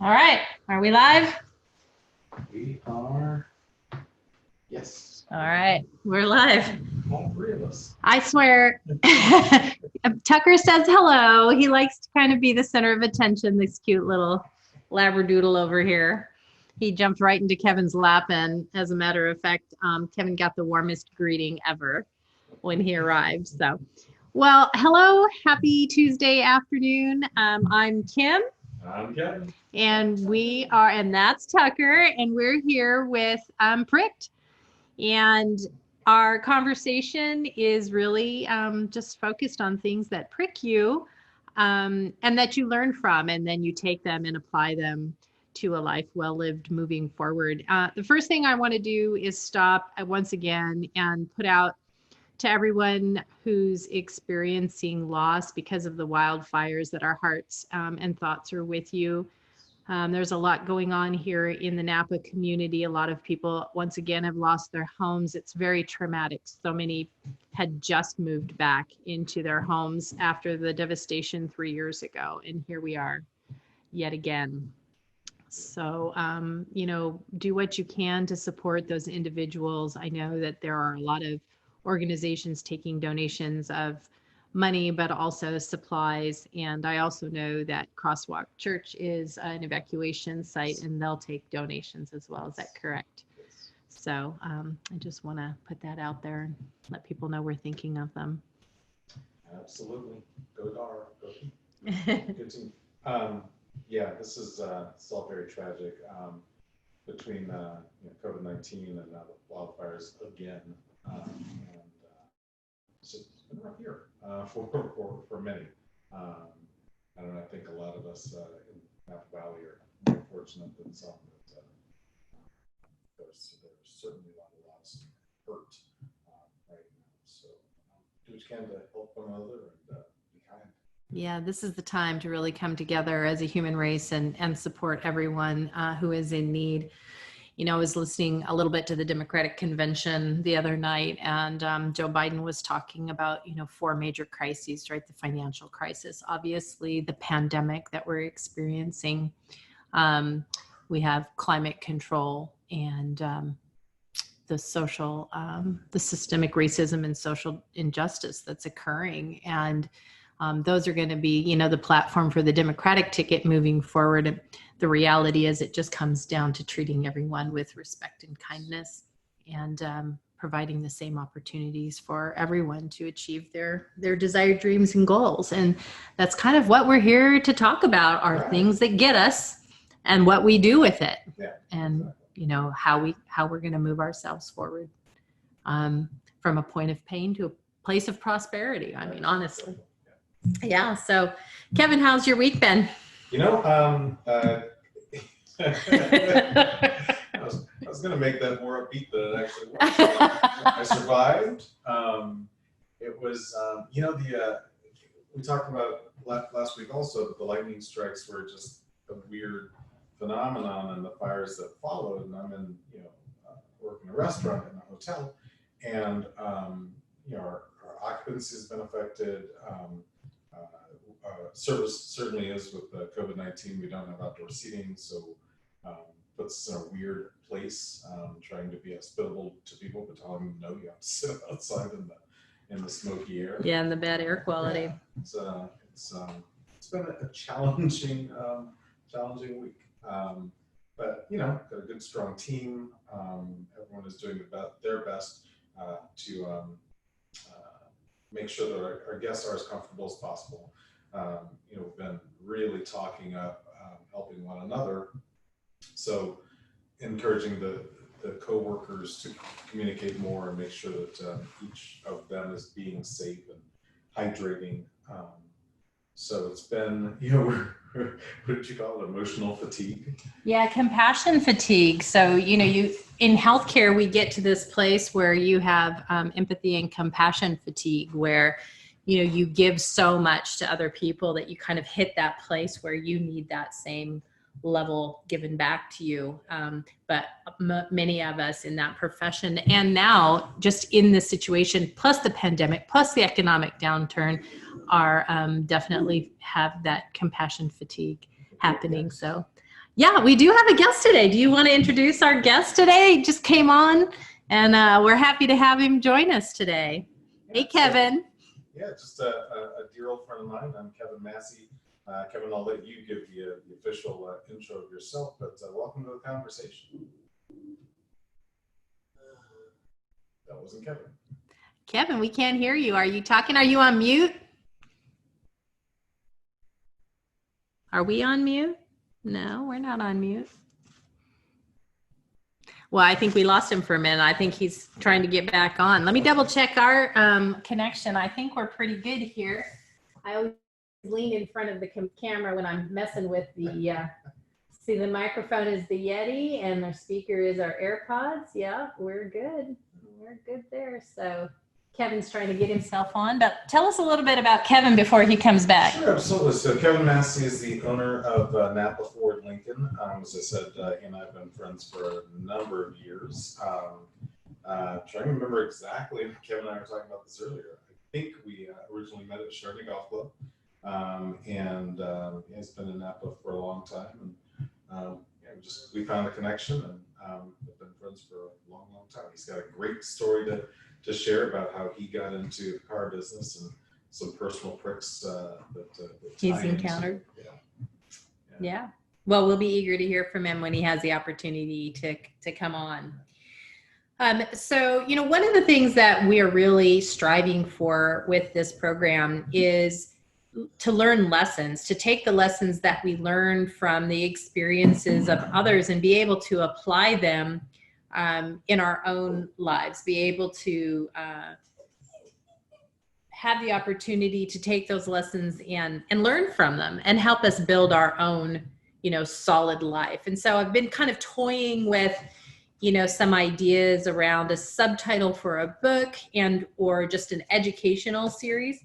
All right. Are we live? We are. Yes. All right. We're live. All three of us. I swear. Tucker says hello. He likes to kind of be the center of attention, this cute little labradoodle over here. He jumped right into Kevin's lap, and as a matter of fact, Kevin got the warmest greeting ever when he arrived. So, well, hello. Happy Tuesday afternoon. I'm Kim. I'm Kevin. And that's Tucker, and we're here with Pricked. And our conversation is really just focused on things that prick you and that you learn from, and then you take them and apply them to a life well lived moving forward. The first thing I want to do is stop once again and put out to everyone who's experiencing loss because of the wildfires that our hearts and thoughts are with you. There's a lot going on here in the Napa community. A lot of people, once again, have lost their homes. It's very traumatic. So many had just moved back into their homes after the devastation 3 years ago. And here we are yet again. So, do what you can to support those individuals. I know that there are a lot of organizations taking donations of money, but also supplies. And I also know that Crosswalk Church is an evacuation site and they'll take donations as well. Is that correct? So I just want to put that out there and let people know we're thinking of them. Absolutely. Go Dar. Go. Good team. Yeah, this is still very tragic between COVID-19 and now the wildfires again. So it's been a rough year for many. I don't know, I think a lot of us in Napa Valley are more fortunate than some. But, there's certainly a lot of loss and hurt right now. So do what you can to help one another and be kind. Yeah, this is the time to really come together as a human race and support everyone who is in need. I was listening a little bit to the Democratic convention the other night, and Joe Biden was talking about, 4 major crises, right? The financial crisis, obviously, the pandemic that we're experiencing. We have climate control and the systemic racism and social injustice that's occurring. And those are going to be, the platform for the Democratic ticket moving forward. The reality is it just comes down to treating everyone with respect and kindness and providing the same opportunities for everyone to achieve their desired dreams and goals. And that's kind of what we're here to talk about, are Right. things that get us and what we do with it. Yeah, and exactly. how we're going to move ourselves forward from a point of pain to a place of prosperity. I mean, honestly. Yeah. So, Kevin, how's your week been? I was going to make that more upbeat than it actually was. I survived. It was, we talked about last week also that the lightning strikes were just a weird phenomenon, and the fires that followed. And I'm in, work in a restaurant in a hotel, and our occupancy has been affected. Service certainly is with the COVID-19. We don't have outdoor seating, so puts us in a weird place, trying to be hospitable to people, but telling them no, you have to sit outside in the smoky air. Yeah, and the bad air quality. Yeah, it's been a challenging week, but got a good strong team. Everyone is doing their best to make sure that our guests are as comfortable as possible. We've been really talking up, helping one another. So encouraging the co-workers to communicate more and make sure that each of them is being safe and hydrating. So it's been, what did you call it? Emotional fatigue? Yeah, compassion fatigue. So, you in healthcare, we get to this place where you have empathy and compassion fatigue, where you give so much to other people that you kind of hit that place where you need that same level given back to you. But many of us in that profession, and now just in this situation, plus the pandemic, plus the economic downturn, are definitely have that compassion fatigue happening. So Yeah, we do have a guest today. Do you want to introduce our guest today? He just came on, and we're happy to have him join us today. Yeah, Hey, Kevin. just a dear old friend of mine. I'm Kevin Massey. Kevin, I'll let you give the official intro of yourself, but welcome to the conversation. That wasn't Kevin. Kevin, we can't hear you. Are you talking? Are you on mute? Are we on mute? No, we're not on mute. Well, I think we lost him for a minute. I think he's trying to get back on. Let me double check our connection. I think we're pretty good here. I always lean in front of the camera when I'm messing with the, see, the microphone is the Yeti and the speaker is our AirPods. Yeah, we're good. We're good there. So Kevin's trying to get himself on, but tell us a little bit about Kevin before he comes back. Sure, absolutely. So Kevin Massey is the owner of Napa Ford Lincoln. As I said, he and I have been friends for a number of years. Trying to remember exactly, Kevin and I were talking about this earlier. I think we originally met at Chardonnay Golf Club, and he's been in Napa for a long time. And we found a connection, and have been friends for a long, long time. He's got a great story to share about how he got into the car business and some personal pricks that he's encountered. Yeah. Well, we'll be eager to hear from him when he has the opportunity to come on. So, one of the things that we are really striving for with this program is to learn lessons, to take the lessons that we learn from the experiences of others and be able to apply them in our own lives, be able to have the opportunity to take those lessons and learn from them and help us build our own, solid life. And so I've been kind of toying with, some ideas around a subtitle for a book or just an educational series.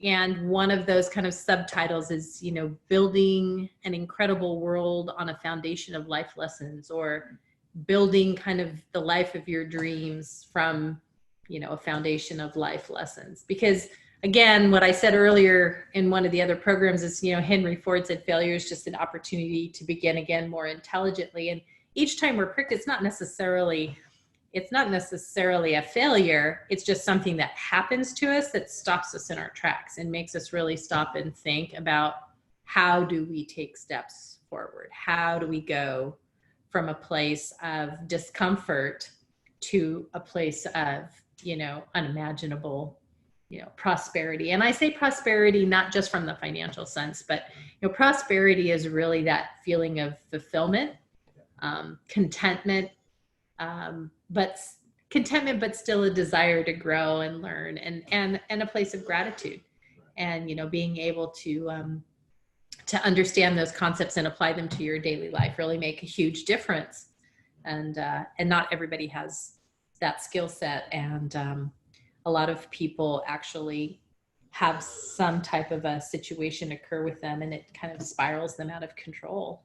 And one of those kind of subtitles is, building an incredible world on a foundation of life lessons, or building kind of the life of your dreams from, a foundation of life lessons. Because again, what I said earlier in one of the other programs is, Henry Ford said failure is just an opportunity to begin again more intelligently. And each time we're pricked, it's not necessarily a failure. It's just something that happens to us that stops us in our tracks and makes us really stop and think about, how do we take steps forward? How do we go from a place of discomfort to a place of, unimaginable, prosperity? And I say prosperity not just from the financial sense, but, prosperity is really that feeling of fulfillment, contentment, but still a desire to grow and learn, and a place of gratitude, and being able to understand those concepts and apply them to your daily life really make a huge difference. And not everybody has that skill set, and a lot of people actually have some type of a situation occur with them, and it kind of spirals them out of control.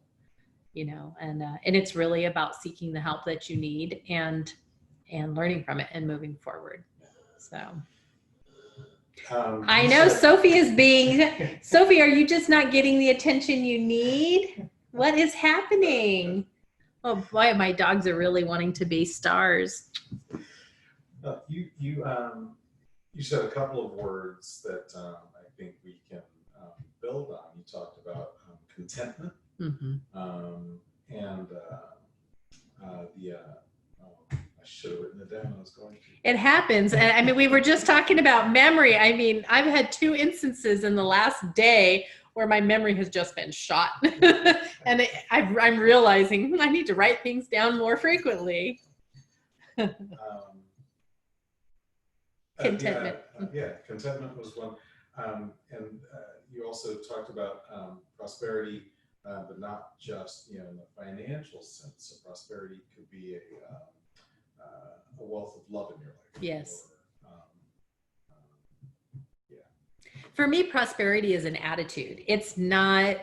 And it's really about seeking the help that you need and learning from it and moving forward. So I know Sophie is Sophie, are you just not getting the attention you need? What is happening? Oh boy, my dogs are really wanting to be stars. You said a couple of words that I think we can build on. You talked about contentment. Mm-hmm. I should have written it down. I was going to. It happens. And I mean, we were just talking about memory. I mean, I've had 2 instances in the last day where my memory has just been shot. And I'm realizing I need to write things down more frequently. Contentment. Contentment was one. And you also talked about prosperity. But not just in the financial sense. So prosperity could be a wealth of love in your life. Yes. Or, For me, prosperity is an attitude. It's not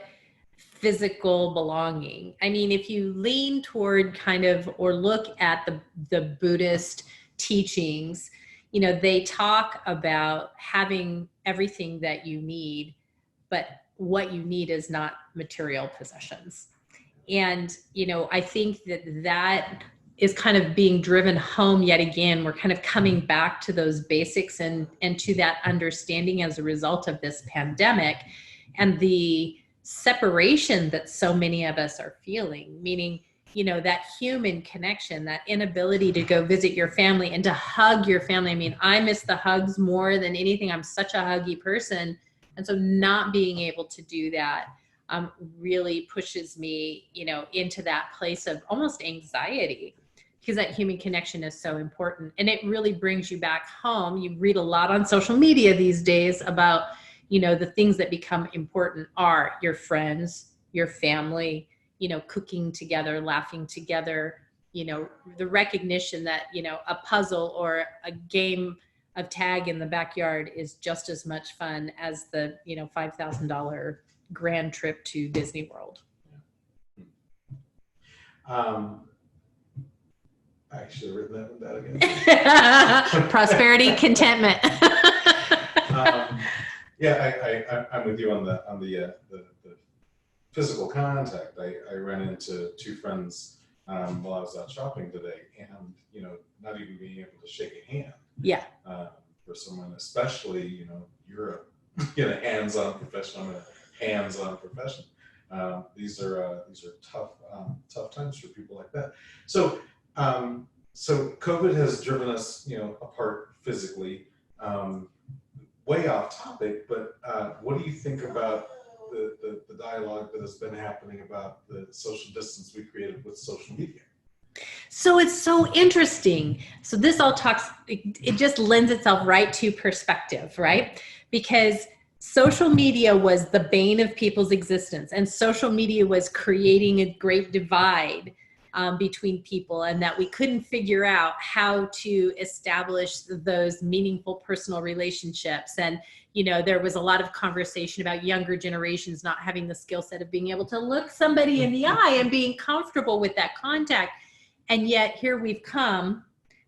physical belonging. I mean, if you lean toward kind of, or look at the Buddhist teachings, they talk about having everything that you need, but what you need is not material possessions. And, I think that is kind of being driven home yet again. We're kind of coming back to those basics and to that understanding as a result of this pandemic and the separation that so many of us are feeling, meaning, that human connection, that inability to go visit your family and to hug your family. I mean, I miss the hugs more than anything. I'm such a huggy person. And so not being able to do that really pushes me, into that place of almost anxiety, because that human connection is so important. And it really brings you back home. You read a lot on social media these days about, the things that become important are your friends, your family, cooking together, laughing together, the recognition that, a puzzle or a game of tag in the backyard is just as much fun as the, $5,000 grand trip to Disney World. I should have written that again. Prosperity, contentment. I'm with you on the physical contact. I ran into two friends while I was out shopping today, and not even being able to shake a hand. Yeah. For someone, especially you're a hands-on professional. I'm a hands-on profession. These are tough times for people like that. So COVID has driven us apart physically. Way off topic, but what do you think about the dialogue that has been happening about the social distance we created with social media? So it's so interesting. So this all talks, it just lends itself right to perspective, right? Because social media was the bane of people's existence, and social media was creating a great divide between people, and that we couldn't figure out how to establish those meaningful personal relationships. And there was a lot of conversation about younger generations not having the skill set of being able to look somebody in the eye and being comfortable with that contact. And yet here we've done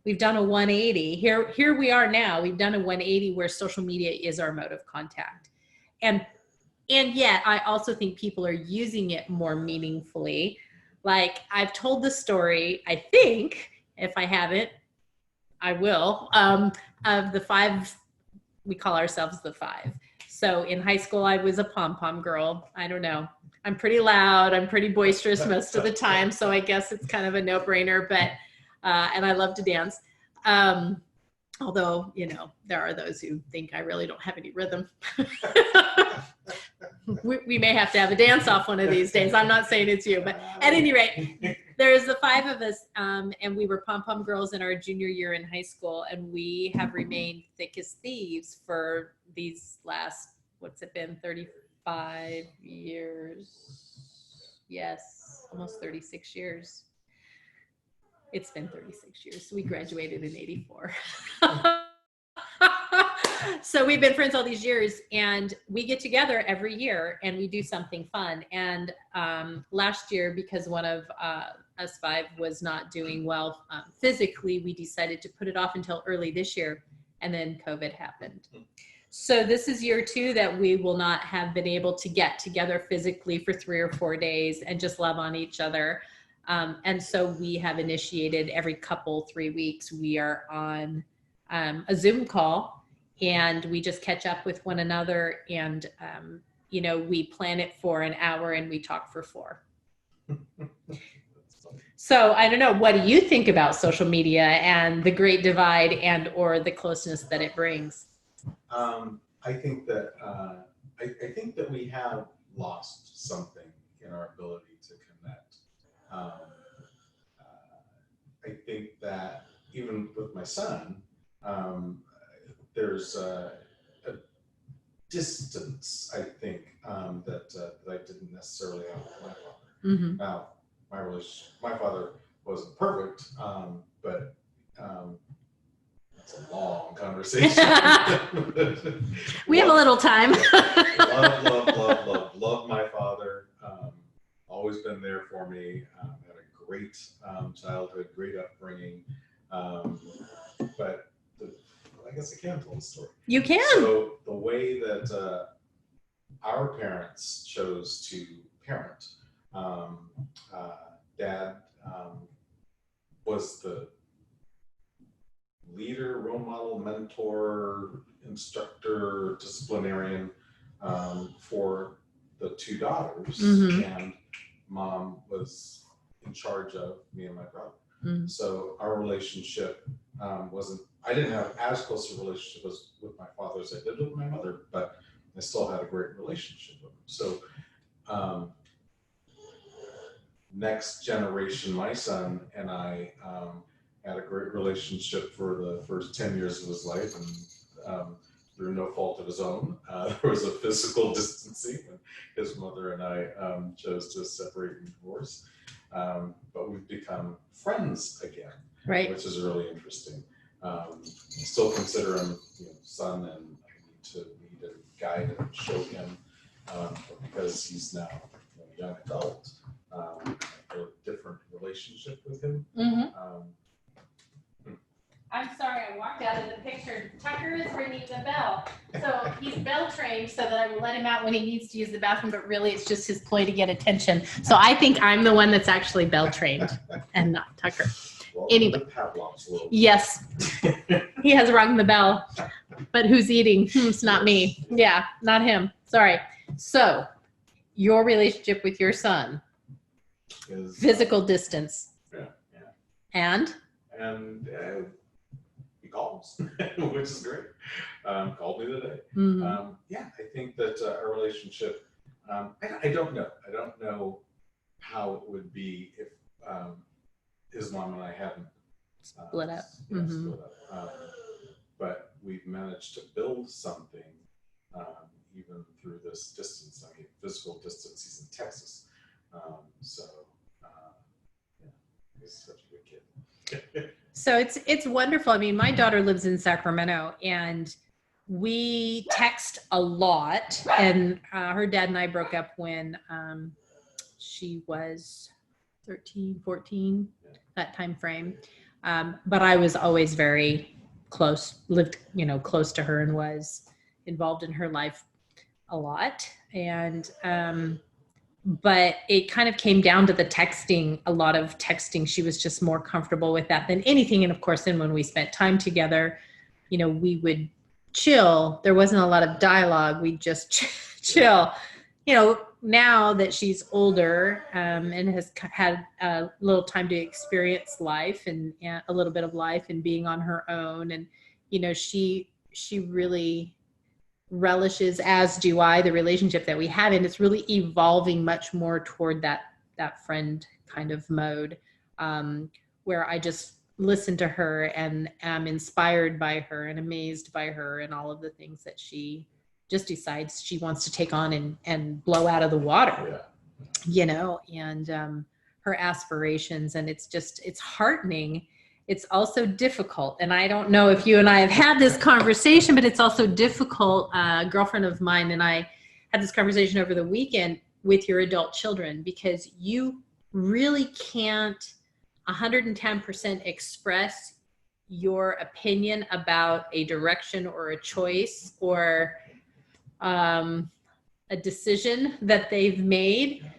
a 180. Here we are now. We've done a 180 where social media is our mode of contact. And yet I also think people are using it more meaningfully. Like, I've told the story, I think, if I haven't, I will, of the five, we call ourselves the five. So in high school, I was a pom-pom girl. I don't know. I'm pretty loud. I'm pretty boisterous most of the time. So I guess it's kind of a no-brainer, but, and I love to dance. Although, there are those who think I really don't have any rhythm. We may have to have a dance off one of these days. I'm not saying it's you, but at any rate, there's the five of us, and we were pom-pom girls in our junior year in high school, and we have remained thick as thieves for these last, what's it been, 35 years? Yes, almost 36 years. It's been 36 years. So we graduated in 84. So we've been friends all these years, and we get together every year and we do something fun. And last year, because one of us five was not doing well physically, we decided to put it off until early this year, and then COVID happened. So this is year 2 that we will not have been able to get together physically for 3 or 4 days and just love on each other. And so we have initiated every couple 3 weeks, we are on a Zoom call, and we just catch up with one another, and we plan it for an hour and we talk for 4. So I don't know, what do you think about social media and the great divide and or the closeness that it brings? I think that I think that we have lost something in our ability to connect. I think that even with my son, there's a distance, I think, that I didn't necessarily have with my father. Mm-hmm. Now, my father wasn't perfect, but it's a long conversation. We have a little time. love my father. Always been there for me. Had a great childhood, great upbringing. But I guess I can tell the story. You can. So the way that our parents chose to parent Um, Dad was the leader, role model, mentor, instructor, disciplinarian for the two daughters, and mom was in charge of me and my brother. So our relationship wasn't, I didn't have as close a relationship as with my father as I did with my mother, but I still had a great relationship with him. So next generation, my son and I had a great relationship for the first 10 years of his life, and through no fault of his own, there was a physical distancing when his mother and I chose to separate and divorce. But we've become friends again, right, which is really interesting. Still consider him, son, and I need to lead and guide and show him because he's now a young adult. A different relationship with him. I'm sorry, I walked out of the picture. Tucker is ringing the bell. So he's bell trained so that I will let him out when he needs to use the bathroom, but really it's just his ploy to get attention. So I think I'm the one that's actually bell trained and not Tucker. Well, anyway. Yes, he has rung the bell, but who's eating? It's not me. Yeah, not him. Sorry. So your relationship with your son, is physical distance. Yeah. And he calls, which is great. Called me today. I think that our relationship, I don't know. I don't know how it would be if his mom and I hadn't split up. Split up. But we've managed to build something even through this distance. I mean, physical distance. He's in Texas. He's such a good kid. So it's wonderful. I mean, my daughter lives in Sacramento, and we text a lot. And her dad and I broke up when she was 13, 14, that time frame. But I was always very close, lived, close to her and was involved in her life a lot. And but it kind of came down to the texting, a lot of texting. She was just more comfortable with that than anything. And of course, then when we spent time together, we would chill. There wasn't a lot of dialogue. We'd just chill. Now that she's older and has had a little time to experience life and a little bit of life and being on her own. And, she really relishes, as do I, the relationship that we have, and it's really evolving much more toward that friend kind of mode, where I just listen to her and am inspired by her and amazed by her and all of the things that she just decides she wants to take on and blow out of the water, and her aspirations. And it's heartening. It's also difficult. And I don't know if you and I have had this conversation, but it's also difficult. A girlfriend of mine and I had this conversation over the weekend with your adult children, because you really can't 110% express your opinion about a direction or a choice or a decision that they've made,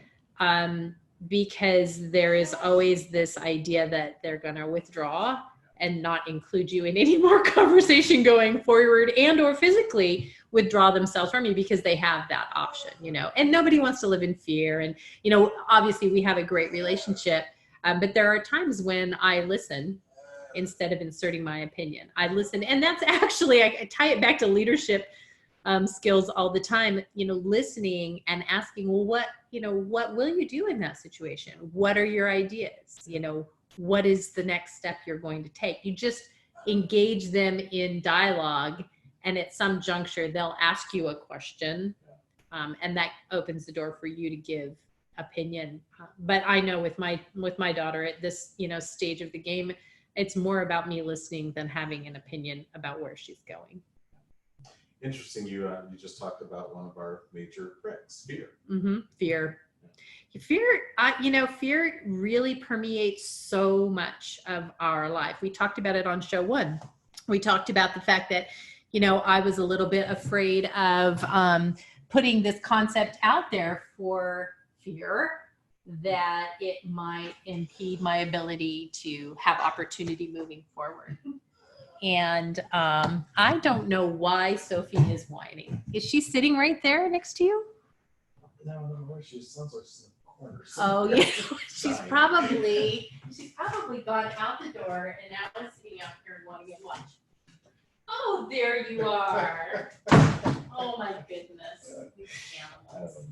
because there is always this idea that they're going to withdraw and not include you in any more conversation going forward, and or physically withdraw themselves from you because they have that option, and nobody wants to live in fear. And, obviously we have a great relationship, but there are times when I listen instead of inserting my opinion. I listen, and that's actually, I tie it back to leadership skills all the time, listening and asking, well, what will you do in that situation? What are your ideas? What is the next step you're going to take? You just engage them in dialogue, and at some juncture, they'll ask you a question, and that opens the door for you to give opinion. But I know with my daughter at this, stage of the game, it's more about me listening than having an opinion about where she's going. Interesting. You just talked about one of our major pricks, fear. Fear. Fear really permeates so much of our life. We talked about it on show 1. We talked about the fact that, I was a little bit afraid of putting this concept out there for fear, that it might impede my ability to have opportunity moving forward. And I don't know why Sophie is whining. Is she sitting right there next to you? No, she sounds like she's in the corner. Oh yeah, she's probably gone out the door and now is sitting out here and wanting to get lunch. Oh, there you are. Oh my goodness, these animals.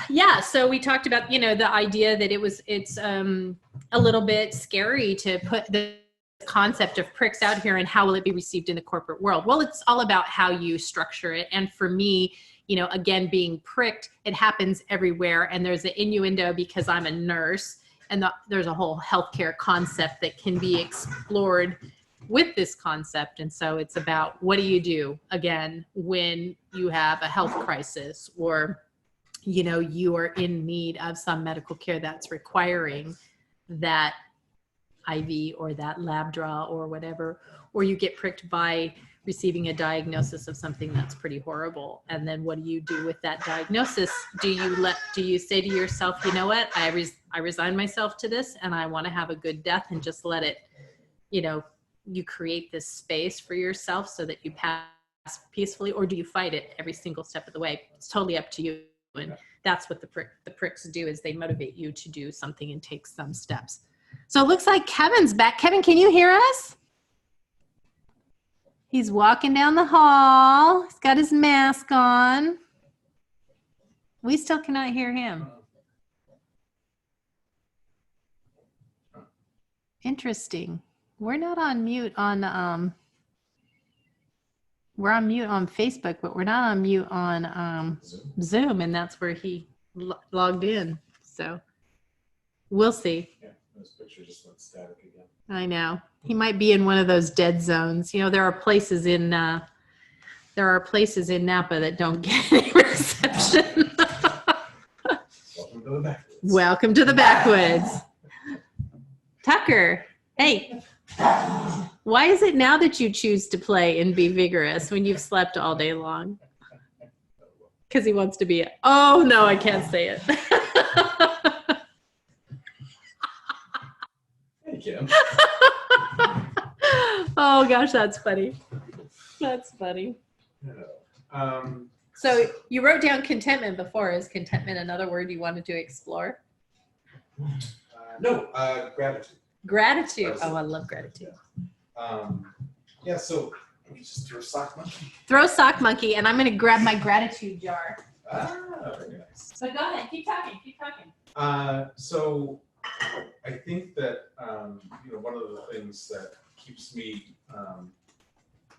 Yeah, so we talked about, you know, the idea that it's a little bit scary to put the concept of pricks out here and how will it be received in the corporate world. Well, it's all about how you structure it. And for me, you know, again, being pricked, it happens everywhere. And there's an innuendo because I'm a nurse, and there's a whole healthcare concept that can be explored with this concept. And so it's about, what do you do again when you have a health crisis, or you know, you are in need of some medical care that's requiring that IV or that lab draw or whatever, or you get pricked by receiving a diagnosis of something that's pretty horrible. And then what do you do with that diagnosis? Do you say to yourself, you know what, I resign myself to this and I want to have a good death and just let it, you know, you create this space for yourself so that you pass peacefully, or do you fight it every single step of the way? It's totally up to you. And that's what the pricks do, is they motivate you to do something and take some steps. So it looks like Kevin's back. Kevin, can you hear us? He's walking down the hall. He's got his mask on. We still cannot hear him. Interesting. We're not on mute on we're on mute on Facebook, but we're not on mute on Zoom, and that's where he logged in. So we'll see. Yeah, this picture just went static again. I know. He might be in one of those dead zones. You know, there are places in Napa that don't get any reception. Welcome to the backwoods. Welcome to the backwoods. Tucker, hey. Why is it now that you choose to play and be vigorous when you've slept all day long? Because he wants to be oh no, I can't say it. Hey, Kim. Oh gosh, that's funny. That's funny. So you wrote down contentment before. Is contentment another word you wanted to explore? No, gratitude. Gratitude. Oh, I love gratitude. Yeah, so let me just throw a sock monkey. Throw a sock monkey, and I'm going to grab my gratitude jar. Very nice. So go ahead, keep talking. So I think that you know, one of the things that keeps me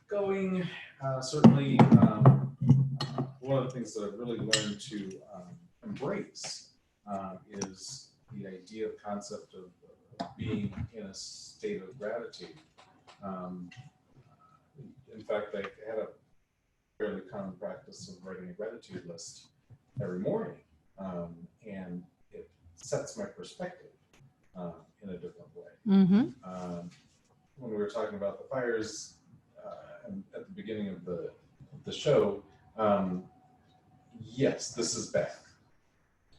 going, certainly one of the things that I've really learned to embrace is the idea, the concept of being in a state of gratitude. In fact, I had a fairly common practice of writing a gratitude list every morning, and it sets my perspective in a different way. Mm-hmm. When we were talking about the fires and at the beginning of the show, yes, this is bad.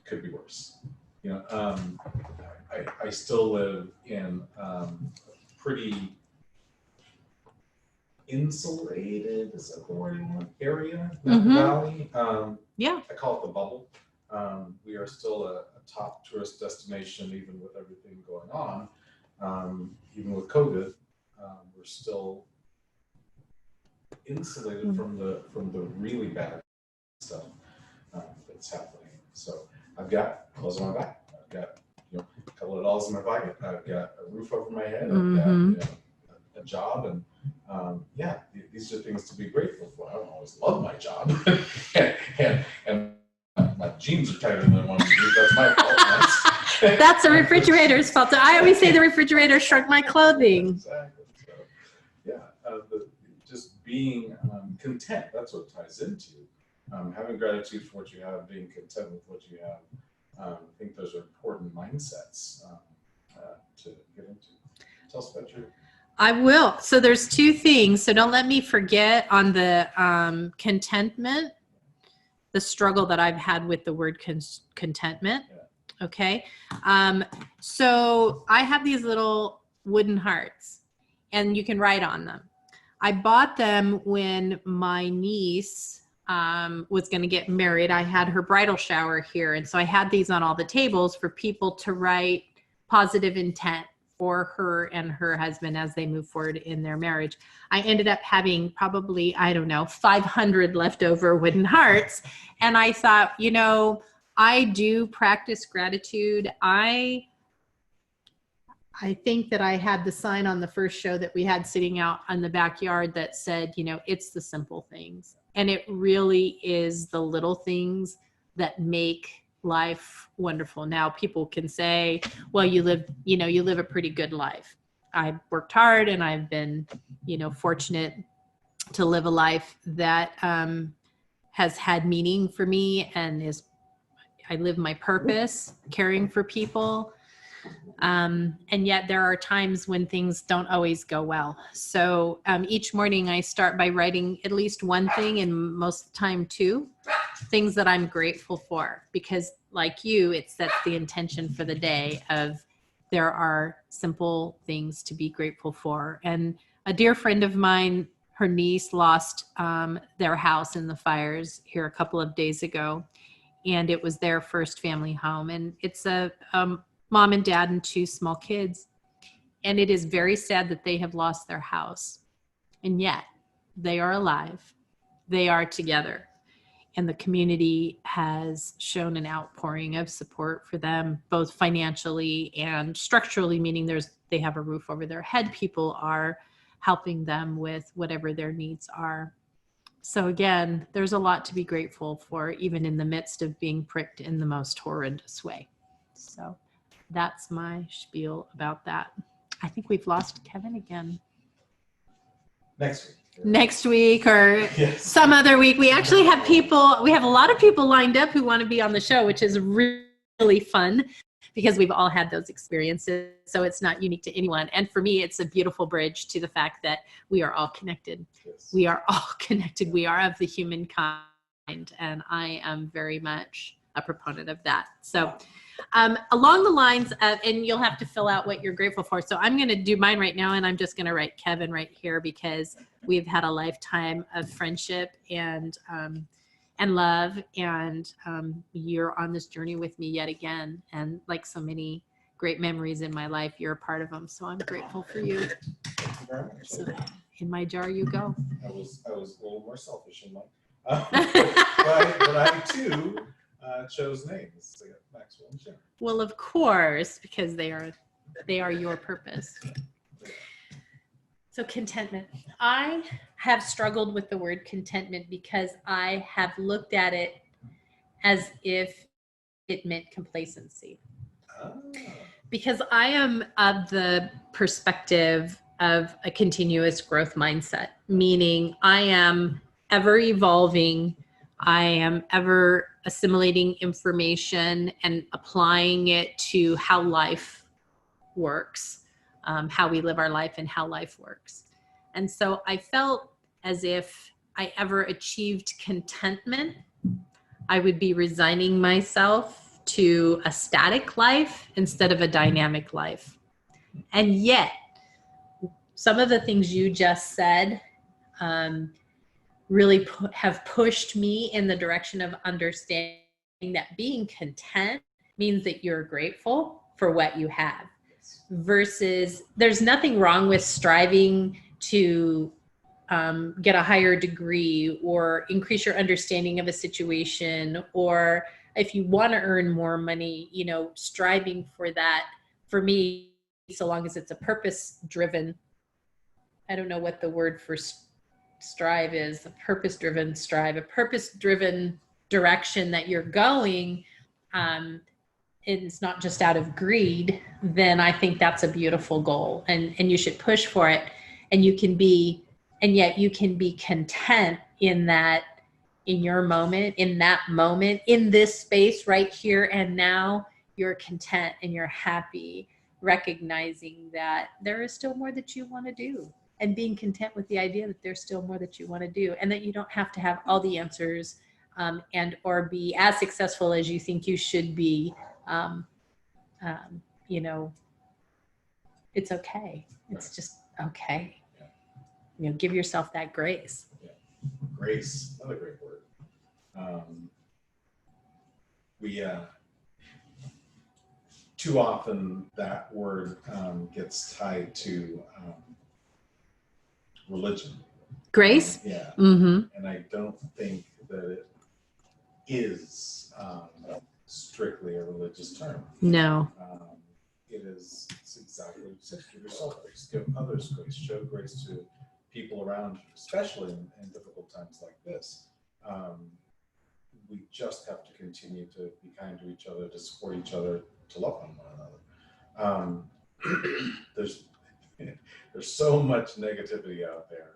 Could be worse. You know, I still live in a pretty insulated, is that the word you want, area, Napa Valley. Yeah. I call it the bubble. We are still a top tourist destination, even with everything going on. Even with COVID, we're still insulated from the really bad stuff that's happening. So I've got clothes on my back. I've got, you know, a couple of dollars in my pocket. I've got a roof over my head. I've got, you know, a job, and yeah, these are things to be grateful for. I don't always love my job, and my jeans are tighter than I want to be. That's my fault. That's the refrigerator's fault. I always say the refrigerator shrunk my clothing. Exactly. So, yeah, just being content. That's what it ties into. Having gratitude for what you have, being content with what you have. I think those are important mindsets to get into. Tell us about your. I will. So there's two things. So don't let me forget on the contentment. the struggle that I've had with the word contentment. Okay. So I have these little wooden hearts and you can write on them. I bought them when my niece was going to get married. I had her bridal shower here. And so I had these on all the tables for people to write positive intent for her and her husband as they move forward in their marriage. I ended up having probably, 500 leftover wooden hearts. And I thought, I do practice gratitude. I think that I had the sign on the first show that we had sitting out in the backyard that said, it's the simple things. And it really is the little things that make life wonderful. Now people can say, well, you live a pretty good life. I've worked hard and I've been, fortunate to live a life that has had meaning for me and I live my purpose, caring for people. And yet there are times when things don't always go well. So each morning I start by writing at least one thing, and most of the time two things that I'm grateful for, because like you, it sets the intention for the day of there are simple things to be grateful for. And a dear friend of mine, her niece lost their house in the fires here a couple of days ago. And it was their first family home. And it's a mom and dad and two small kids. And it is very sad that they have lost their house. And yet they are alive. They are together. And the community has shown an outpouring of support for them, both financially and structurally, meaning they have a roof over their head. People are helping them with whatever their needs are. So again, there's a lot to be grateful for, even in the midst of being pricked in the most horrendous way. So that's my spiel about that. I think we've lost Kevin again. Next week or some other week. We actually have a lot of people lined up who want to be on the show, which is really fun because we've all had those experiences. So it's not unique to anyone. And for me, it's a beautiful bridge to the fact that we are all connected. Yes. We are all connected. We are of the humankind. And I am very much a proponent of that. So along the lines of, and you'll have to fill out what you're grateful for. So I'm going to do mine right now. And I'm just going to write Kevin right here because we've had a lifetime of friendship and love, and you're on this journey with me yet again. And like so many great memories in my life, you're a part of them. So I'm grateful for you. Thank you very much. So in my jar you go. I was a little more selfish in mine. But I too chose names. So Maxwell and Sharon. Well, of course, because they are your purpose. So contentment. I have struggled with the word contentment because I have looked at it as if it meant complacency. Because I am of the perspective of a continuous growth mindset, meaning I am ever evolving. I am ever assimilating information and applying it to how life works. How we live our life and how life works. And so I felt as if I ever achieved contentment, I would be resigning myself to a static life instead of a dynamic life. And yet, some of the things you just said really have pushed me in the direction of understanding that being content means that you're grateful for what you have. Versus there's nothing wrong with striving to get a higher degree or increase your understanding of a situation, or if you want to earn more money, striving for that. For me, so long as it's a purpose-driven, I don't know what the word for strive is, a purpose-driven strive, a purpose-driven direction that you're going, it's not just out of greed, then I think that's a beautiful goal, and you should push for it. And yet you can be content in that, in your moment, in that moment, in this space right here and now. You're content and you're happy, recognizing that there is still more that you want to do, and being content with the idea that there's still more that you want to do, and that you don't have to have all the answers and or be as successful as you think you should be, you know, it's okay. It's just okay. Yeah. You know, give yourself that grace. Yeah. Grace, another great word. We too often that word gets tied to religion. Grace? Yeah. Mm-hmm. And I don't think that it is strictly a religious term. No. It's exactly what you said. Give yourself grace, give others grace, show grace to people around you, especially in difficult times like this. We just have to continue to be kind to each other, to support each other, to love one another. There's so much negativity out there.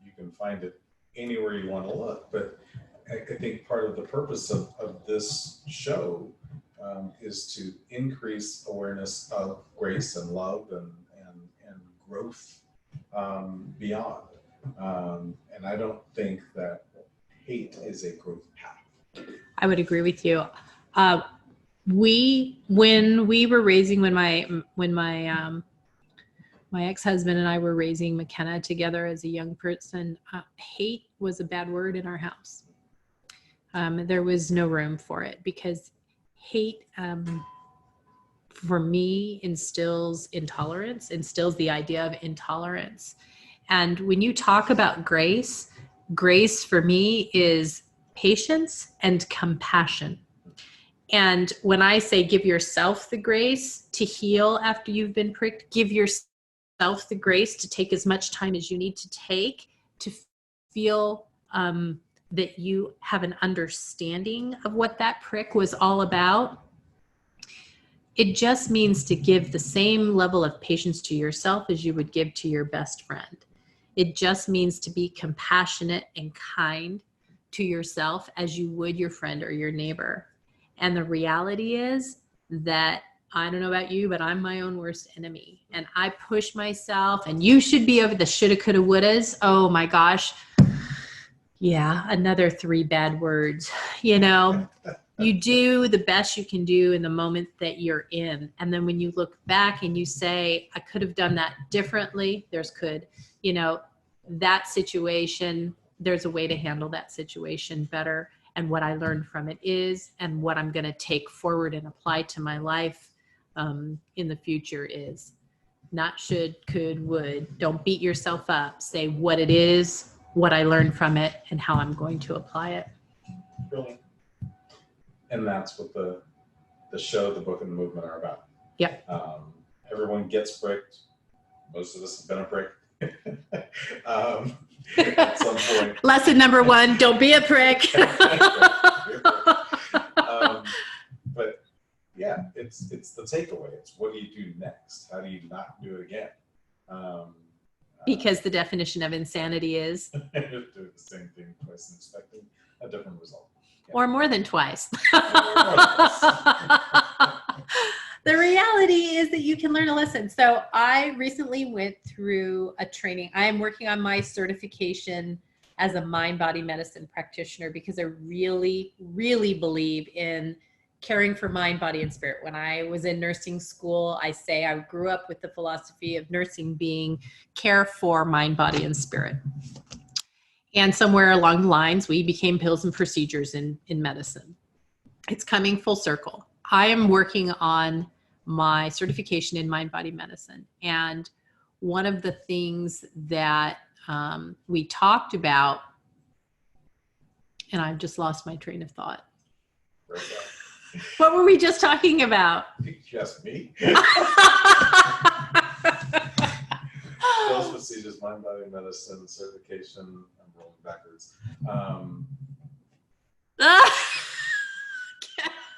You can find it anywhere you want to look, but I think part of the purpose of this show is to increase awareness of grace and love and growth beyond. And I don't think that hate is a growth path. I would agree with you. My ex-husband and I were raising McKenna together as a young person, hate was a bad word in our house. There was no room for it because hate, for me, instills the idea of intolerance. And when you talk about grace, grace for me is patience and compassion. And when I say give yourself the grace to heal after you've been pricked, give yourself the grace to take as much time as you need to take to feel that you have an understanding of what that prick was all about. It just means to give the same level of patience to yourself as you would give to your best friend. It just means to be compassionate and kind to yourself as you would your friend or your neighbor. And the reality is that, I don't know about you, but I'm my own worst enemy. And I push myself, and you should be over the shoulda, coulda, wouldas. Oh my gosh. Yeah, another 3 bad words. You know, you do the best you can do in the moment that you're in. And then when you look back and you say, I could have done that differently, there's could, you know, that situation, there's a way to handle that situation better. And what I learned from it is, and what I'm going to take forward and apply to my life in the future is not should, could, would. Don't beat yourself up. Say what it is, what I learned from it, and how I'm going to apply it. Brilliant. And that's what the show, the book, and the movement are about. Yep. Everyone gets pricked. Most of us have been a prick. At some point. Lesson number 1, don't be a prick. But yeah, it's the takeaway. It's what do you do next? How do you not do it again? Because the definition of insanity is doing the same thing twice and expecting a different result. Yeah. Or more than twice. The reality is that you can learn a lesson. So I recently went through a training. I am working on my certification as a mind-body medicine practitioner because I really, really believe in caring for mind, body, and spirit. When I was in nursing school, I say I grew up with the philosophy of nursing being care for mind, body, and spirit. And somewhere along the lines, we became pills and procedures in medicine. It's coming full circle. I am working on my certification in mind, body medicine. And one of the things that we talked about, and I've just lost my train of thought. What were we just talking about? Just me. Pills, procedures, mind, body medicine, certification. I'm rolling backwards.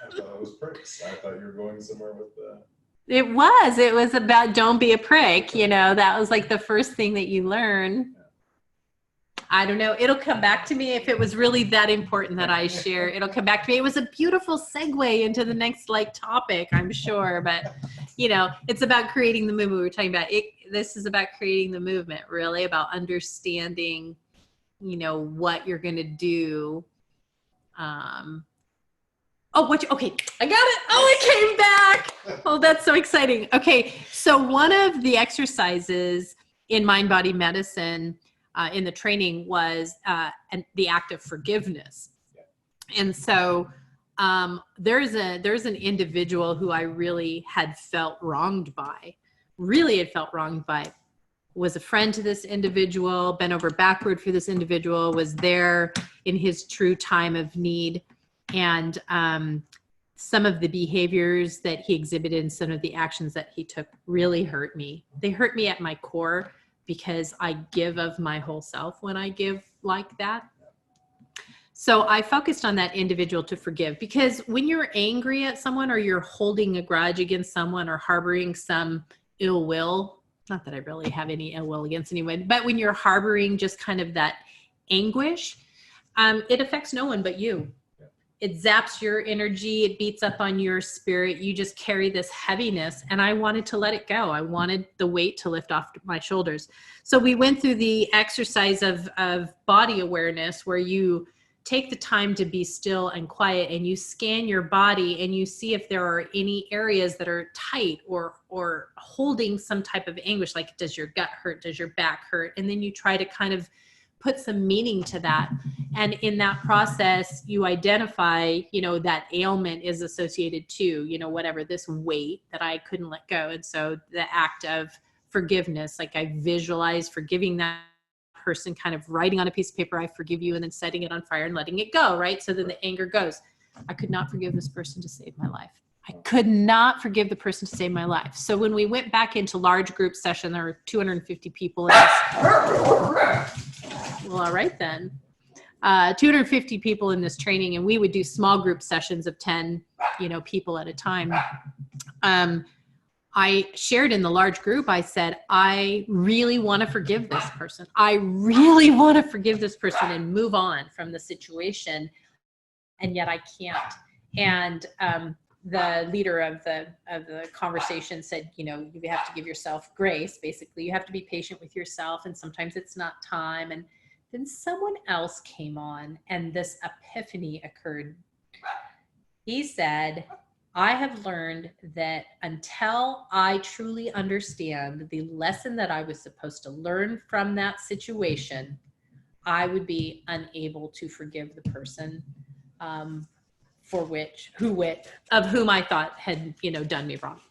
I thought it was pricks. I thought you were going somewhere with the... It was about don't be a prick. You know, that was like the first thing that you learn. Yeah. I don't know. It'll come back to me if it was really that important that I share. It'll come back to me. It was a beautiful segue into the next topic, I'm sure. But, you know, it's about creating the movement. We were talking about it. This is about creating the movement, really about understanding, you know, what you're going to do Okay, I got it. Oh, it came back. Oh, that's so exciting. Okay, so one of the exercises in mind body medicine in the training was the act of forgiveness. And so there's an individual who I really had felt wronged by, was a friend to this individual, bent over backward for this individual, was there in his true time of need. And some of the behaviors that he exhibited and some of the actions that he took really hurt me. They hurt me at my core because I give of my whole self when I give like that. So I focused on that individual to forgive, because when you're angry at someone or you're holding a grudge against someone or harboring some ill will, not that I really have any ill will against anyone, but when you're harboring just kind of that anguish, it affects no one but you. It zaps your energy. It beats up on your spirit. You just carry this heaviness, and I wanted to let it go. I wanted the weight to lift off my shoulders. So we went through the exercise of body awareness, where you take the time to be still and quiet, and you scan your body and you see if there are any areas that are tight or holding some type of anguish, like does your gut hurt? Does your back hurt? And then you try to kind of put some meaning to that. And in that process, you identify, that ailment is associated to, whatever, this weight that I couldn't let go. And so the act of forgiveness, like I visualize forgiving that person, kind of writing on a piece of paper, I forgive you, and then setting it on fire and letting it go, right? So then the anger goes. I could not forgive this person to save my life. I could not forgive the person to save my life. So when we went back into large group session, there were 250 people in this. Well, all right then. 250 people in this training, and we would do small group sessions of 10, people at a time. I shared in the large group, I said, I really want to forgive this person. I really want to forgive this person and move on from the situation. And yet I can't. And the leader of the conversation said, you have to give yourself grace. Basically, you have to be patient with yourself. And sometimes it's not time. And then someone else came on, and this epiphany occurred. He said, I have learned that until I truly understand the lesson that I was supposed to learn from that situation, I would be unable to forgive the person of whom I thought had, done me wrong.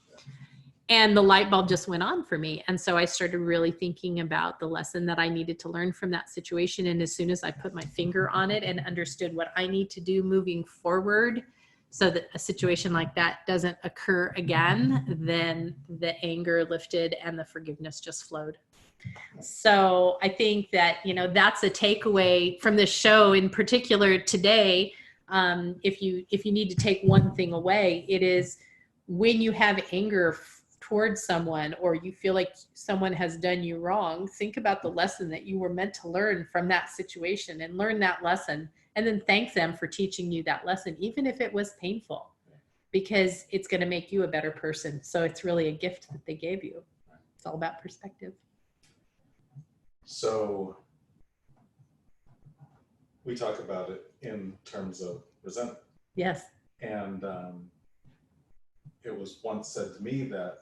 And the light bulb just went on for me. And so I started really thinking about the lesson that I needed to learn from that situation. And as soon as I put my finger on it and understood what I need to do moving forward so that a situation like that doesn't occur again, then the anger lifted and the forgiveness just flowed. So I think that, that's a takeaway from this show in particular today. If you need to take one thing away, it is when you have anger towards someone, or you feel like someone has done you wrong, think about the lesson that you were meant to learn from that situation, and learn that lesson, and then thank them for teaching you that lesson, even if it was painful, because it's going to make you a better person. So it's really a gift that they gave you. It's all about perspective. So we talk about it in terms of resentment. Yes. And it was once said to me that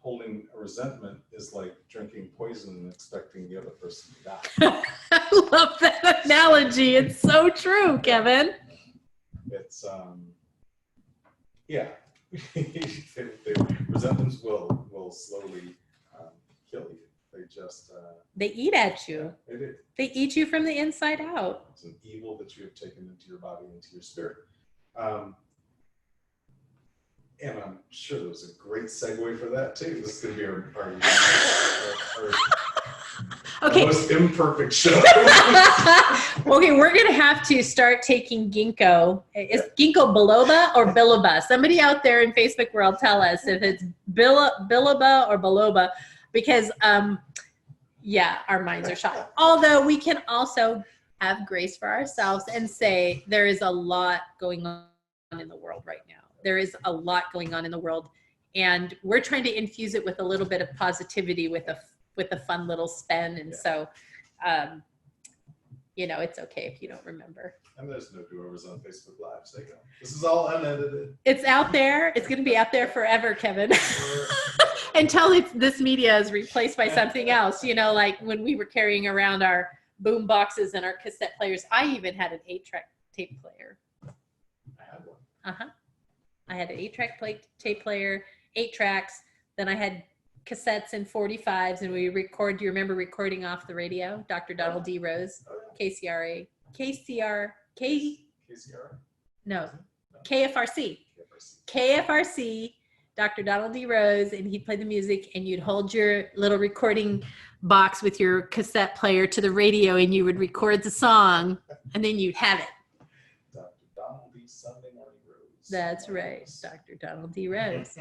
holding a resentment is like drinking poison and expecting the other person to die. I love that analogy. It's so true, Kevin. It's, resentments will slowly kill you. They just... they eat at you. Yeah, they eat you from the inside out. It's an evil that you have taken into your body, into your spirit. And I'm sure there was a great segue for that too. This is going to be our most imperfect show. Okay, we're going to have to start taking ginkgo. Is ginkgo biloba or biloba? Somebody out there in Facebook world tell us if it's biloba or biloba, because our minds are shot. Although we can also have grace for ourselves and say there is a lot going on in the world right now. There is a lot going on in the world, and we're trying to infuse it with a little bit of positivity with a fun little spin. And so, you know, it's okay if you don't remember. And there's no do-overs on Facebook Live, so you know, this is all unedited. It's out there. It's going to be out there forever, Kevin. Until this media is replaced by something else. You know, like when we were carrying around our boom boxes and our cassette players. I even had an 8-track tape player. I had one. I had an 8-track tape player, 8 tracks. Then I had cassettes and 45s, and we record. Do you remember recording off the radio? Dr. Donald D. Rose, KCRA, KFRC, Dr. Donald D. Rose, and he'd play the music, and you'd hold your little recording box with your cassette player to the radio, and you would record the song, and then you'd have it. Dr. Donald D. Sunday Morning Rose. That's right, Dr. Donald D. Rose.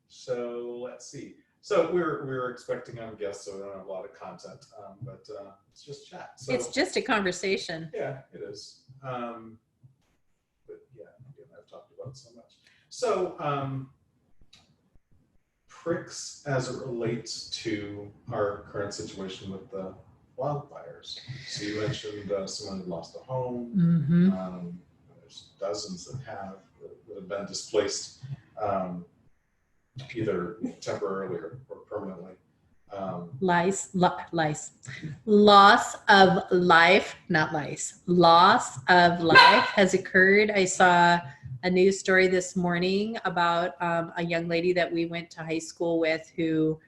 So let's see. So we're expecting guests, so we don't have a lot of content, but it's just chat. So, it's just a conversation. Yeah, it is. But yeah, again, I've talked about it so much. So pricks as it relates to our current situation with the wildfires. So you mentioned someone who lost a home. Mm-hmm. There's dozens that have been displaced, either temporarily or permanently. Loss of life, not lice. Loss of life has occurred. I saw a news story this morning about a young lady that we went to high school with who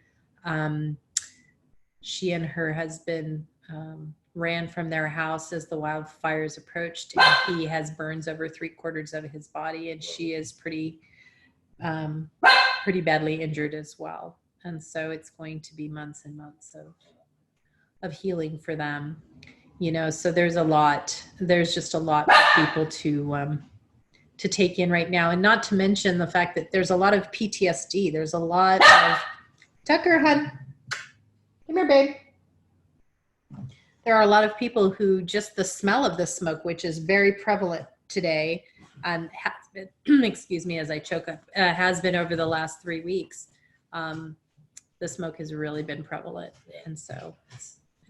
she and her husband ran from their house as the wildfires approached. He has burns over 3/4 of his body, and she is pretty badly injured as well. And so it's going to be months and months of healing for them, you know. So there's just a lot for people to take in right now, and not to mention the fact that there's a lot of PTSD. There's a lot of Tucker, hun, come here, babe. There are a lot of people who just the smell of the smoke, which is very prevalent today, has been, excuse me as I choke up, has been over the last 3 weeks. The smoke has really been prevalent, and so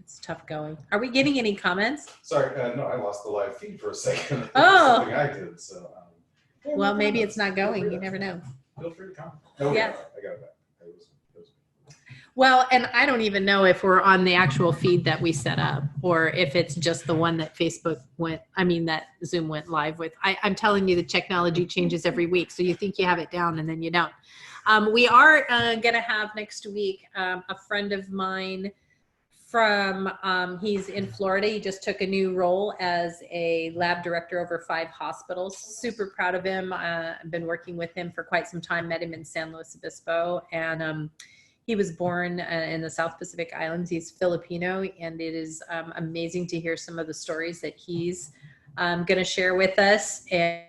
it's tough going. Are we getting any comments? Sorry, no, I lost the live feed for a second. Oh, something I did. So, well, maybe it's not going. You never know. Feel free to comment. No, yeah, I got it back. Well, and I don't even know if we're on the actual feed that we set up, or if it's just the one that that Zoom went live with. I'm telling you, the technology changes every week. So you think you have it down and then you don't. We are going to have next week a friend of mine he's in Florida. He just took a new role as a lab director over 5 hospitals. Super proud of him. I've been working with him for quite some time, met him in San Luis Obispo, and he was born in the South Pacific Islands. He's Filipino, and it is amazing to hear some of the stories that he's going to share with us and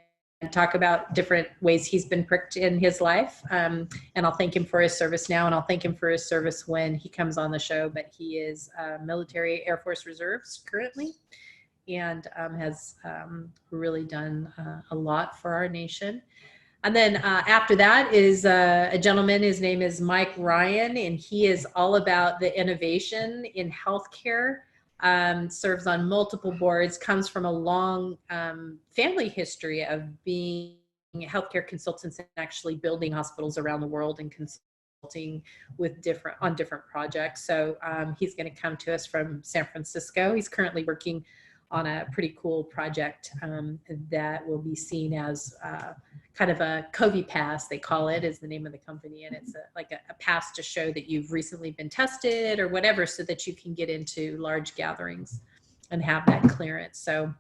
talk about different ways he's been pricked in his life. And I'll thank him for his service now, and I'll thank him for his service when he comes on the show. But he is military Air Force Reserves currently, and has really done a lot for our nation. And then after that is a gentleman, his name is Mike Ryan, and he is all about the innovation in healthcare, serves on multiple boards, comes from a long family history of being healthcare consultants and actually building hospitals around the world and consulting with different projects. So he's going to come to us from San Francisco. He's currently working on a pretty cool project that will be seen as kind of a COVID pass, they call it, is the name of the company. And it's like a pass to show that you've recently been tested or whatever, so that you can get into large gatherings and have that clearance. So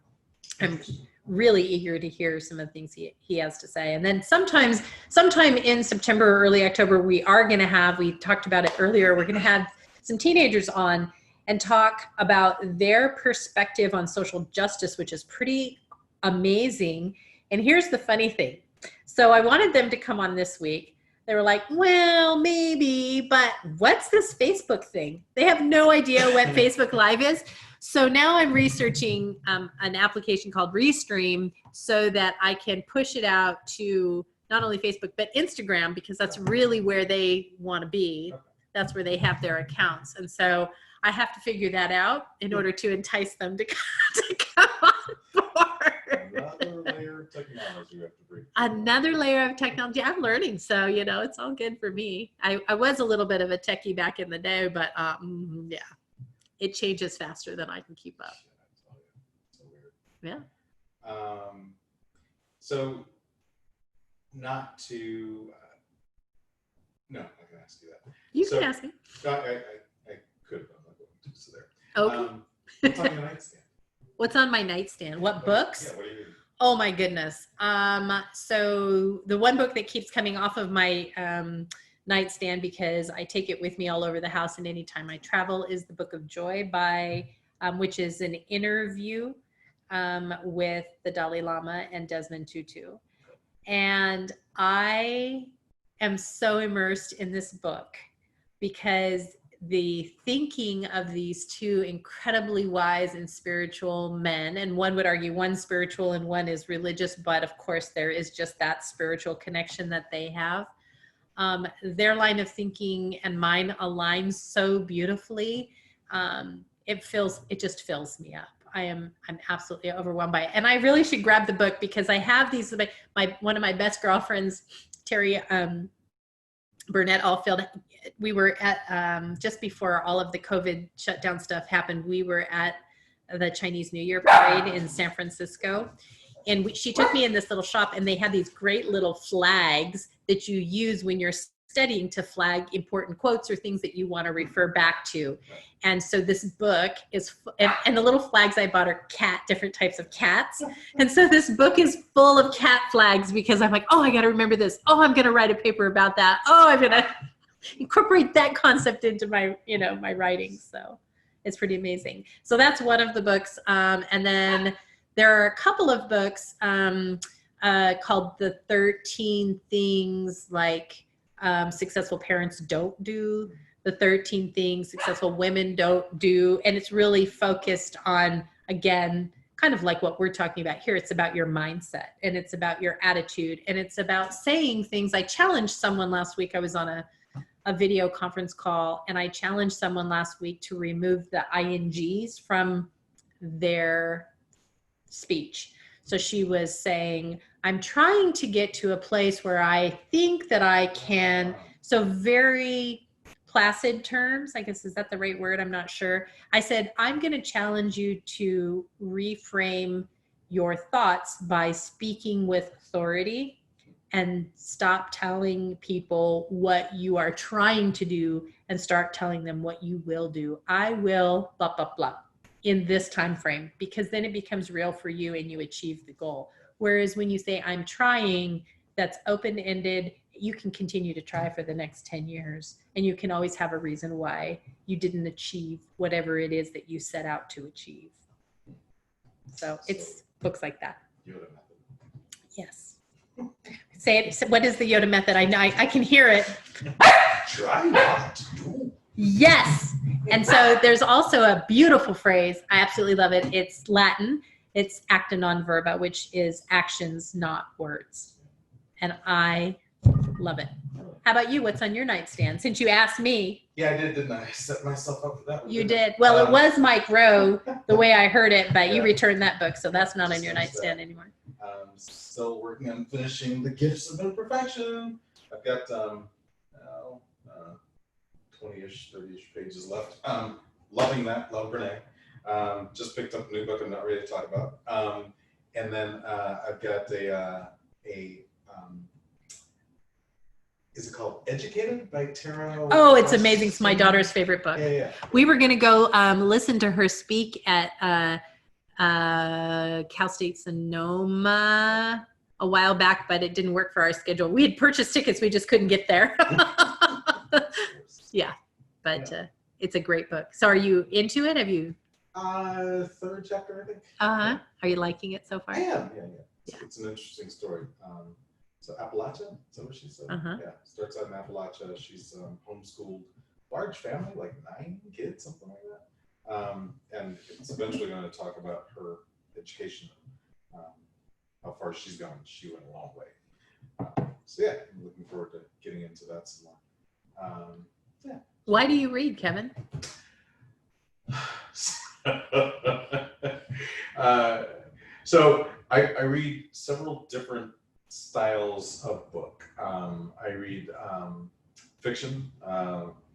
I'm really eager to hear some of the things he has to say. And then sometime in September or early October, we talked about it earlier, we're going to have some teenagers on and talk about their perspective on social justice, which is pretty amazing. And here's the funny thing. So I wanted them to come on this week. They were like, well, maybe, but what's this Facebook thing? They have no idea what Facebook Live is. So now I'm researching an application called Restream so that I can push it out to not only Facebook, but Instagram, because that's really where they want to be. That's where they have their accounts. And so I have to figure that out in order to entice them to come on board. Another layer of technology you have to bring. Another layer of technology. I'm learning, so it's all good for me. I was a little bit of a techie back in the day, but yeah, it changes faster than I can keep up. So weird. Yeah. So not to. No, I can ask you that. You can ask me. I could, but I'm not going to. So there. Okay. What's on your nightstand? What's on my nightstand? What books? Yeah, what are you reading? Oh my goodness. So the one book that keeps coming off of my nightstand, because I take it with me all over the house and anytime I travel, is the Book of Joy by, which is an interview with the Dalai Lama and Desmond Tutu. And I am so immersed in this book because the thinking of these two incredibly wise and spiritual men, and one would argue one spiritual and one is religious, but of course there is just that spiritual connection that they have. Their line of thinking and mine aligns so beautifully. It just fills me up. I'm absolutely overwhelmed by it. And I really should grab the book because I have these, one of my best girlfriends, Terry Burnett Allfield, we were at, just before all of the COVID shutdown stuff happened, we were at the Chinese New Year parade in San Francisco. And she took me in this little shop and they had these great little flags that you use when you're studying to flag important quotes or things that you want to refer back to. And so this book is, and the little flags I bought are different types of cats. And so this book is full of cat flags because I'm like, oh, I got to remember this. Oh, I'm going to write a paper about that. Oh, I'm going to incorporate that concept into my, my writing. So it's pretty amazing. So that's one of the books. And then there are a couple of books called The 13 Things like successful parents don't do, the 13 things successful women don't do. And it's really focused on, again, kind of like what we're talking about here. It's about your mindset and it's about your attitude and it's about saying things. I challenged someone last week. I was on a video conference call and I challenged someone last week to remove the INGs from their speech. So she was saying, I'm trying to get to a place where I think that I can, so very placid terms, I guess, is that the right word? I'm not sure. I said, I'm going to challenge you to reframe your thoughts by speaking with authority and stop telling people what you are trying to do and start telling them what you will do. I will blah, blah, blah in this time frame, because then it becomes real for you and you achieve the goal. Whereas when you say I'm trying, that's open-ended. You can continue to try for the next 10 years and you can always have a reason why you didn't achieve whatever it is that you set out to achieve. So it's books like that. Yoda method. Yes. Say it. What is the Yoda method? I know I can hear it. Try not to do. Yes. And so there's also a beautiful phrase. I absolutely love it. It's Latin. It's acta non verba, which is actions, not words. And I love it. How about you? What's on your nightstand? Since you asked me. Yeah, I did, didn't I? I set myself up for that one. You did. Well, it was Mike Rowe, the way I heard it, but you returned that book, so that's not on your nightstand anymore. Still working on finishing The Gifts of Imperfection. I've got 20-ish, 30-ish pages left. Loving that. Love Renee. Just picked up a new book I'm not ready to talk about. And then I've got is it called Educated by Tara? Oh, it's amazing. It's my daughter's favorite book. Yeah. We were going to go listen to her speak at Cal State Sonoma a while back, but it didn't work for our schedule. We had purchased tickets. We just couldn't get there. Yeah, but it's a great book. So are you into it? Have you? Third chapter, I think. Yeah. Are you liking it so far? I am, yeah. It's an interesting story. So Appalachia, is that what she said? Yeah, starts out in Appalachia. She's homeschooled, large family, like 9 kids, something like that. And it's eventually going to talk about her education, how far she's gone. She went a long way. So yeah, I'm looking forward to getting into that some more. Why do you read, Kevin? So I read several different styles of book. I read fiction.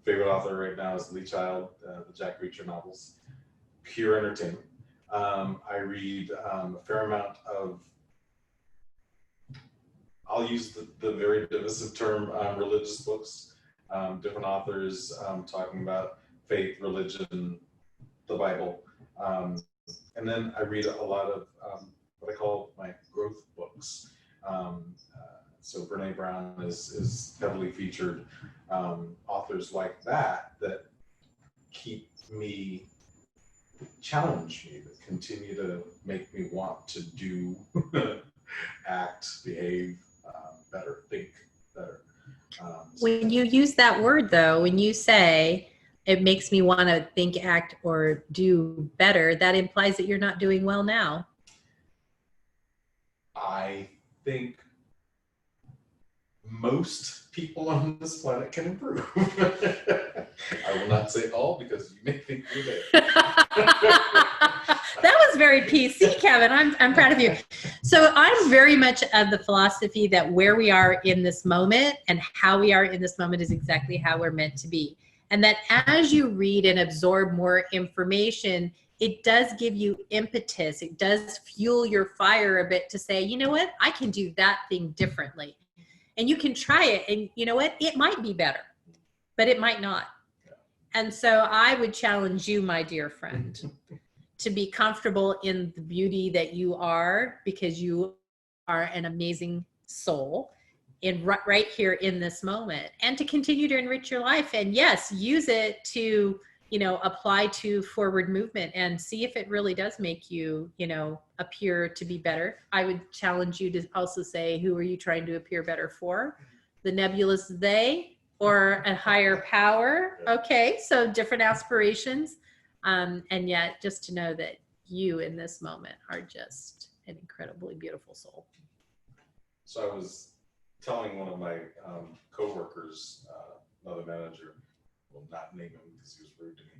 Favorite author right now is Lee Child, the Jack Reacher novels. Pure entertainment. I read a fair amount of, I'll use the very divisive term, religious books. Different authors talking about faith, religion, the Bible. And then I read a lot of what I call my growth books. So Brene Brown is heavily featured. Authors like that keep me, challenge me, that continue to make me want to do, act, behave better, think better. When you use that word, though, when you say it makes me want to think, act, or do better, that implies that you're not doing well now. I think most people on this planet can improve. I will not say all, because you may think you're there. That was very PC, Kevin. I'm proud of you. So I'm very much of the philosophy that where we are in this moment and how we are in this moment is exactly how we're meant to be. And that as you read and absorb more information, it does give you impetus. It does fuel your fire a bit to say, you know what, I can do that thing differently. And you can try it, and you know what, it might be better, but it might not. And so I would challenge you, my dear friend, to be comfortable in the beauty that you are, because you are an amazing soul in right here in this moment, and to continue to enrich your life. And yes, use it to, you know, apply to forward movement and see if it really does make you, you know, appear to be better. I would challenge you to also say, who are you trying to appear better for? The nebulous they or a higher power? Okay, so different aspirations. And yet just to know that you in this moment are just an incredibly beautiful soul. So I was telling one of my coworkers, another manager, will not name him because he was rude to me.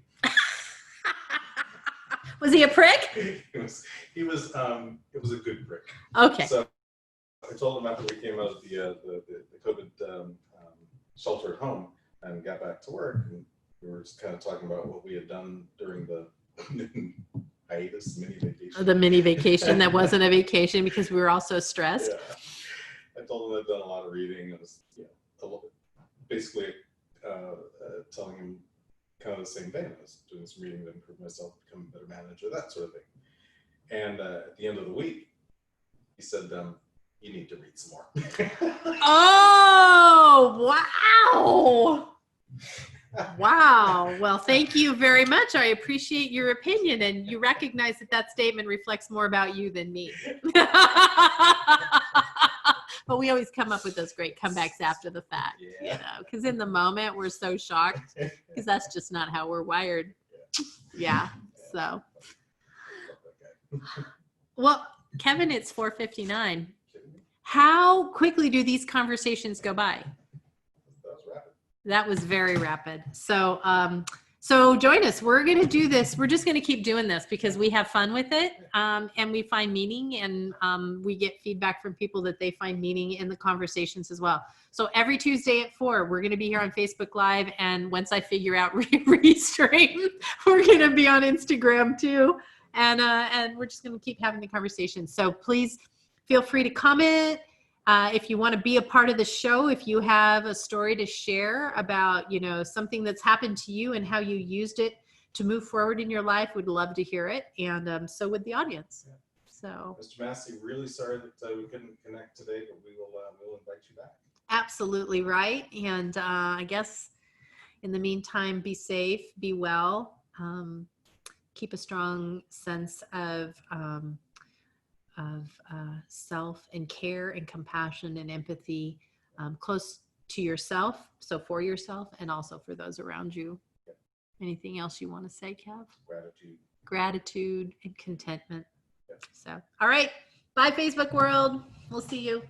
Was he a prick? It was a good prick. Okay. So I told him after we came out of the COVID shelter at home and got back to work, and we were just kind of talking about what we had done during the hiatus, mini vacation. The mini vacation that wasn't a vacation because we were all so stressed. Yeah. I told him I'd done a lot of reading. I was, basically telling him kind of the same thing. I was doing some reading to improve myself, become a better manager, that sort of thing. And at the end of the week, he said, you need to read some more. Oh, wow. Wow. Well, thank you very much. I appreciate your opinion, and you recognize that that statement reflects more about you than me. But we always come up with those great comebacks after the fact, you know, because in the moment we're so shocked, because that's just not how we're wired. Yeah. So, well, Kevin, it's 4:59. How quickly do these conversations go by? That was very rapid. So, so join us. We're going to do this. We're just going to keep doing this because we have fun with it, and we find meaning, and we get feedback from people that they find meaning in the conversations as well. So every Tuesday at 4, we're going to be here on Facebook Live, and once I figure out restream, we're going to be on Instagram too, and we're just going to keep having the conversation. So please feel free to comment. If you want to be a part of the show, if you have a story to share about, you know, something that's happened to you and how you used it to move forward in your life, we'd love to hear it. And so would the audience. Yeah. So, Mr. Massey, really sorry that we couldn't connect today, but we'll invite you back. Absolutely right. And I guess in the meantime, be safe, be well, keep a strong sense of self and care and compassion and empathy close to yourself, so for yourself and also for those around you. Yep. Anything else you want to say, Kev? Gratitude and contentment. Yep. So, all right. Bye, Facebook world. We'll see you.